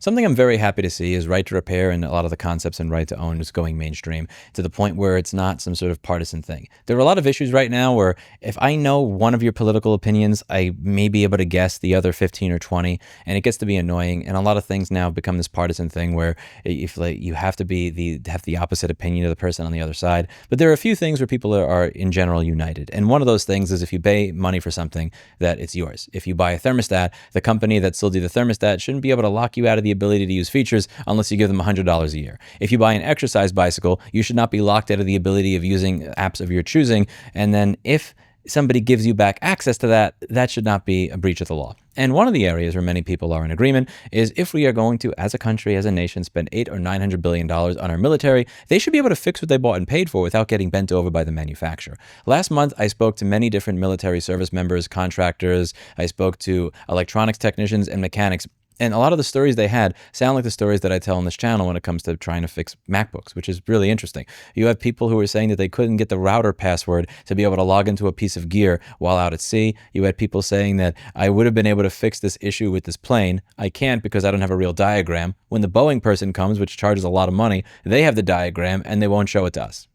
Something I'm very happy to see is right to repair and a lot of the concepts in right to own is going mainstream to the point where it's not some sort of partisan thing. There are a lot of issues right now where if I know one of your political opinions, I may be able to guess the other 15 or 20, and it gets to be annoying. And a lot of things now become this partisan thing where if you have to have the opposite opinion of the person on the other side. But there are a few things where people are in general united. And one of those things is if you pay money for something, that it's yours. If you buy a thermostat, the company that sold you the thermostat shouldn't be able to lock you out of the ability to use features unless you give them $100 a year. If you buy an exercise bicycle, you should not be locked out of the ability of using apps of your choosing. And then if somebody gives you back access to that, that should not be a breach of the law. And one of the areas where many people are in agreement is if we are going to, as a country, as a nation, spend $800 or $900 billion on our military, they should be able to fix what they bought and paid for without getting bent over by the manufacturer. Last month, I spoke to many different military service members, contractors. I spoke to electronics technicians and mechanics. And a lot of the stories they had sound like the stories that I tell on this channel when it comes to trying to fix MacBooks, which is really interesting. You have people who are saying that they couldn't get the router password to be able to log into a piece of gear while out at sea. You had people saying that I would have been able to fix this issue with this plane. I can't because I don't have a real diagram. When the Boeing person comes, which charges a lot of money, they have the diagram and they won't show it to us.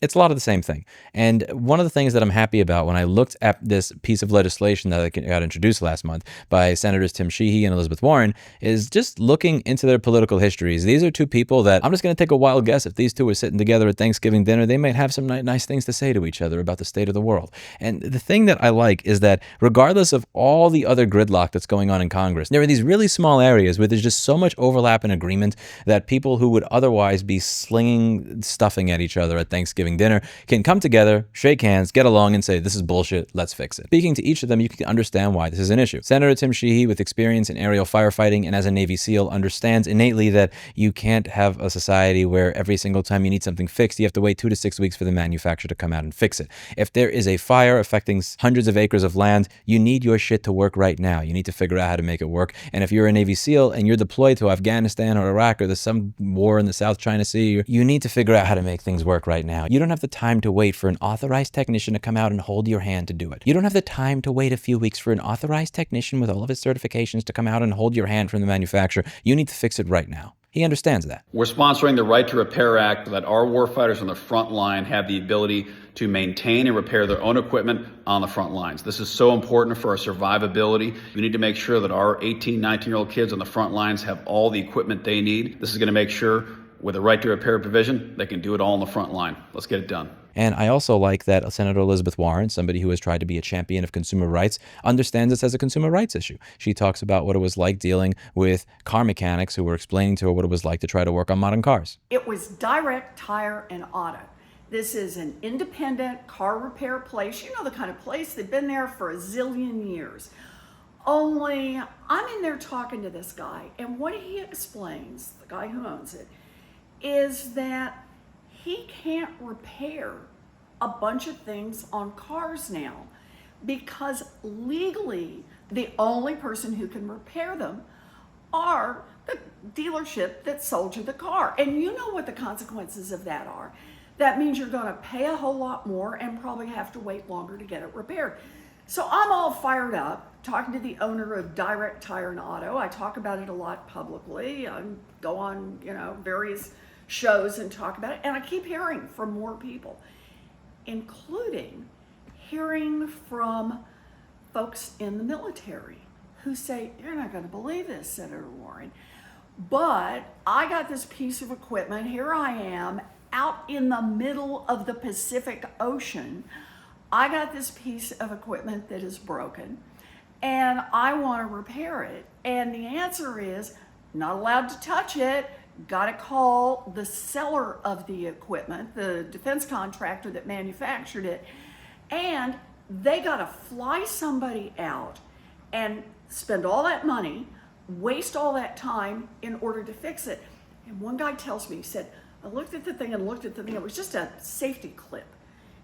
It's a lot of the same thing. And one of the things that I'm happy about when I looked at this piece of legislation that got introduced last month by Senators Tim Sheehy and Elizabeth Warren is just looking into their political histories. These are two people that I'm just going to take a wild guess. If these two were sitting together at Thanksgiving dinner, they might have some nice things to say to each other about the state of the world. And the thing that I like is that regardless of all the other gridlock that's going on in Congress, there are these really small areas where there's just so much overlap and agreement that people who would otherwise be slinging stuffing at each other at Thanksgiving dinner can come together, shake hands, get along, and say, this is bullshit, let's fix it. Speaking to each of them, you can understand why this is an issue. Senator Tim Sheehy, with experience in aerial firefighting and as a Navy SEAL, understands innately that you can't have a society where every single time you need something fixed, you have to wait 2 to 6 weeks for the manufacturer to come out and fix it. If there is a fire affecting hundreds of acres of land, you need your shit to work right now. You need to figure out how to make it work. And if you're a Navy SEAL and you're deployed to Afghanistan or Iraq or there's some war in the South China Sea, you need to figure out how to make things work right now. You don't have the time to wait for an authorized technician to come out and hold your hand to do it. You don't have the time to wait a few weeks for an authorized technician with all of his certifications to come out and hold your hand from the manufacturer. You need to fix it right now. He understands that. We're sponsoring the Right to Repair Act so that our warfighters on the front line have the ability to maintain and repair their own equipment on the front lines. This is so important for our survivability. We need to make sure that our 18, 19-year-old kids on the front lines have all the equipment they need. This is going to make sure with a right to repair provision, they can do it all on the front line. Let's get it done. And I also like that Senator Elizabeth Warren, somebody who has tried to be a champion of consumer rights, understands this as a consumer rights issue. She talks about what it was like dealing with car mechanics who were explaining to her what it was like to try to work on modern cars. It was Direct Tire and Auto. This is an independent car repair place. You know the kind of place, they've been there for a zillion years. Only I'm in there talking to this guy, and what he explains, the guy who owns it, is that he can't repair a bunch of things on cars now because legally the only person who can repair them are the dealership that sold you the car. And you know what the consequences of that are. That means you're going to pay a whole lot more and probably have to wait longer to get it repaired. So I'm all fired up talking to the owner of Direct Tire and Auto. I talk about it a lot publicly. I go on, various shows and talk about it. And I keep hearing from more people, including hearing from folks in the military who say, you're not going to believe this, Senator Warren, but I got this piece of equipment. Here I am out in the middle of the Pacific Ocean. I got this piece of equipment that is broken and I want to repair it. And the answer is not allowed to touch it. Got to call the seller of the equipment, the defense contractor that manufactured it, and they got to fly somebody out and spend all that money, waste all that time in order to fix it. And one guy tells me, he said, I looked at the thing and looked at the thing. It was just a safety clip.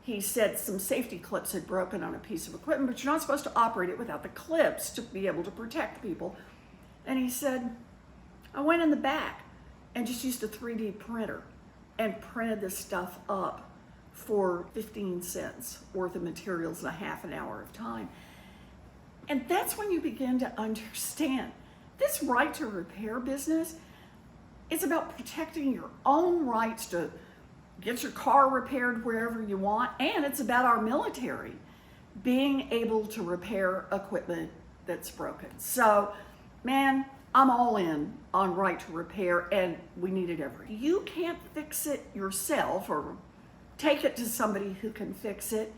He said some safety clips had broken on a piece of equipment, but you're not supposed to operate it without the clips to be able to protect people. And he said, I went in the back and just used a 3D printer and printed this stuff up for 15 cents worth of materials in a half an hour of time. And that's when you begin to understand this right to repair business, it's about protecting your own rights to get your car repaired wherever you want, and it's about our military being able to repair equipment that's broken. So, man, I'm all in on right to repair, and we need it everywhere. You can't fix it yourself or take it to somebody who can fix it,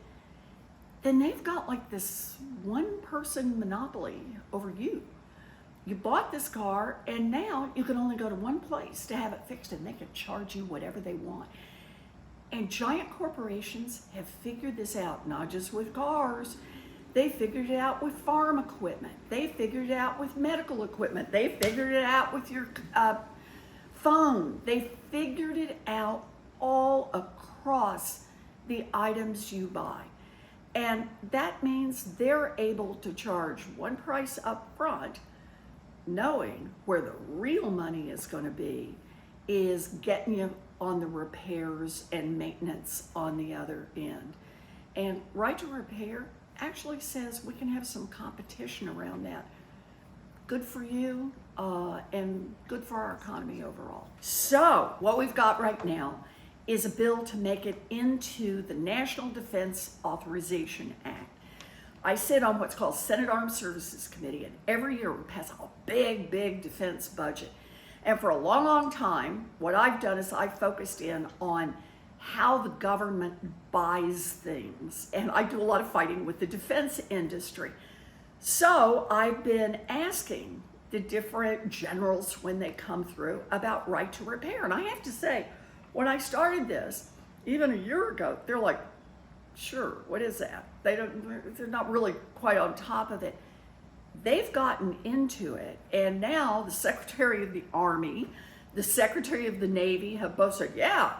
then they've got like this one person monopoly over you. You bought this car, and now you can only go to one place to have it fixed, and they can charge you whatever they want. And giant corporations have figured this out, not just with cars. They figured it out with farm equipment. They figured it out with medical equipment. They figured it out with your phone. They figured it out all across the items you buy. And that means they're able to charge one price up front, knowing where the real money is going to be is getting you on the repairs and maintenance on the other end. And right to repair actually says we can have some competition around that. Good for you and good for our economy overall. So what we've got right now is a bill to make it into the National Defense Authorization Act. I sit on what's called Senate Armed Services Committee, and every year we pass a big, big defense budget. And for a long, long time, what I've done is I've focused in on how the government buys things. And I do a lot of fighting with the defense industry. So I've been asking the different generals when they come through about right to repair. And I have to say, when I started this, even a year ago, they're like, sure, what is that? They're not really quite on top of it. They've gotten into it, and now the Secretary of the Army, the Secretary of the Navy have both said, yeah,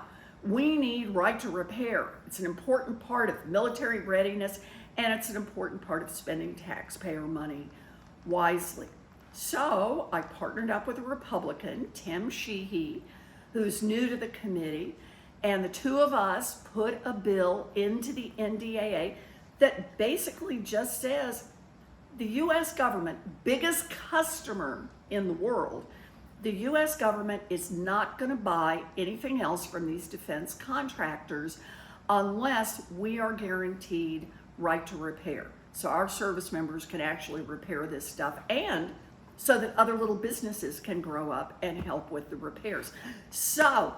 we need right to repair. It's an important part of military readiness, and it's an important part of spending taxpayer money wisely. So I partnered up with a Republican, Tim Sheehy, who's new to the committee, and the two of us put a bill into the NDAA that basically just says the U.S. government, biggest customer in the world, the U.S. government is not going to buy anything else from these defense contractors unless we are guaranteed right to repair. So our service members can actually repair this stuff, and so that other little businesses can grow up and help with the repairs. So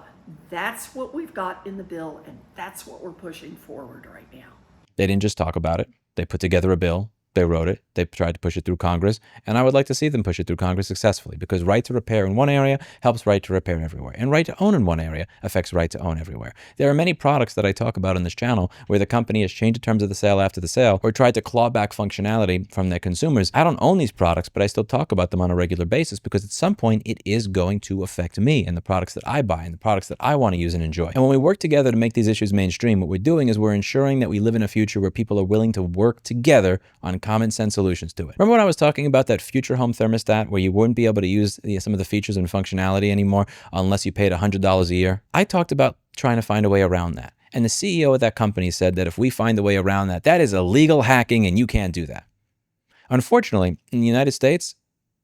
that's what we've got in the bill, and that's what we're pushing forward right now. They didn't just talk about it. They put together a bill. They wrote it. They tried to push it through Congress, and I would like to see them push it through Congress successfully, because right to repair in one area helps right to repair everywhere, and right to own in one area affects right to own everywhere. There are many products that I talk about on this channel where the company has changed the terms of the sale after the sale or tried to claw back functionality from their consumers. I don't own these products, but I still talk about them on a regular basis because at some point it is going to affect me and the products that I buy and the products that I want to use and enjoy. And when we work together to make these issues mainstream, what we're doing is we're ensuring that we live in a future where people are willing to work together on common sense solutions to it. Remember when I was talking about that future home thermostat where you wouldn't be able to use some of the features and functionality anymore unless you paid $100 a year? I talked about trying to find a way around that. And the CEO of that company said that if we find a way around that, that is illegal hacking and you can't do that. Unfortunately, in the United States,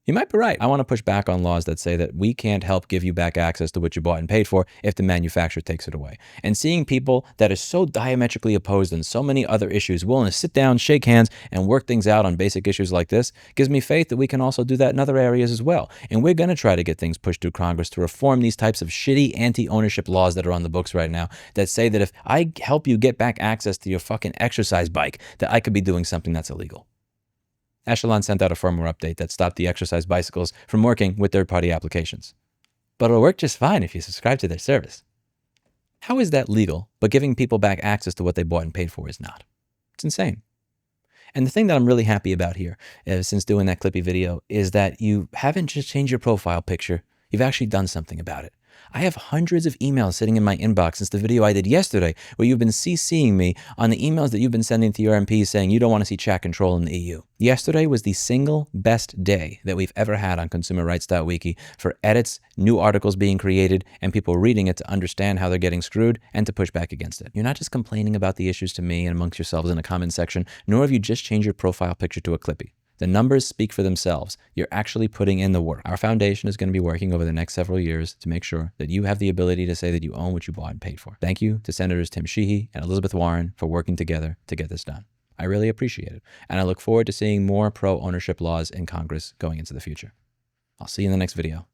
you might be right. I want to push back on laws that say that we can't help give you back access to what you bought and paid for if the manufacturer takes it away. And seeing people that are so diametrically opposed on so many other issues willing to sit down, shake hands, and work things out on basic issues like this gives me faith that we can also do that in other areas as well. And we're going to try to get things pushed through Congress to reform these types of shitty anti-ownership laws that are on the books right now that say that if I help you get back access to your fucking exercise bike, that I could be doing something that's illegal. Echelon sent out a firmware update that stopped the exercise bicycles from working with third-party applications. But it'll work just fine if you subscribe to their service. How is that legal, but giving people back access to what they bought and paid for is not? It's insane. And the thing that I'm really happy about here, since doing that Clippy video, is that you haven't just changed your profile picture, you've actually done something about it. I have hundreds of emails sitting in my inbox since the video I did yesterday where you've been CCing me on the emails that you've been sending to your MPs saying you don't want to see chat control in the EU. Yesterday was the single best day that we've ever had on consumerrights.wiki for edits, new articles being created, and people reading it to understand how they're getting screwed and to push back against it. You're not just complaining about the issues to me and amongst yourselves in a comment section, nor have you just changed your profile picture to a Clippy. The numbers speak for themselves. You're actually putting in the work. Our foundation is going to be working over the next several years to make sure that you have the ability to say that you own what you bought and paid for. Thank you to Senators Tim Sheehy and Elizabeth Warren for working together to get this done. I really appreciate it, and I look forward to seeing more pro-ownership laws in Congress going into the future. I'll see you in the next video.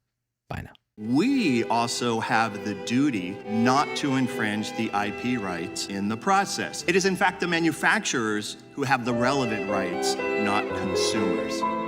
Bye now. We also have the duty not to infringe the IP rights in the process. It is in fact the manufacturers who have the relevant rights, not consumers.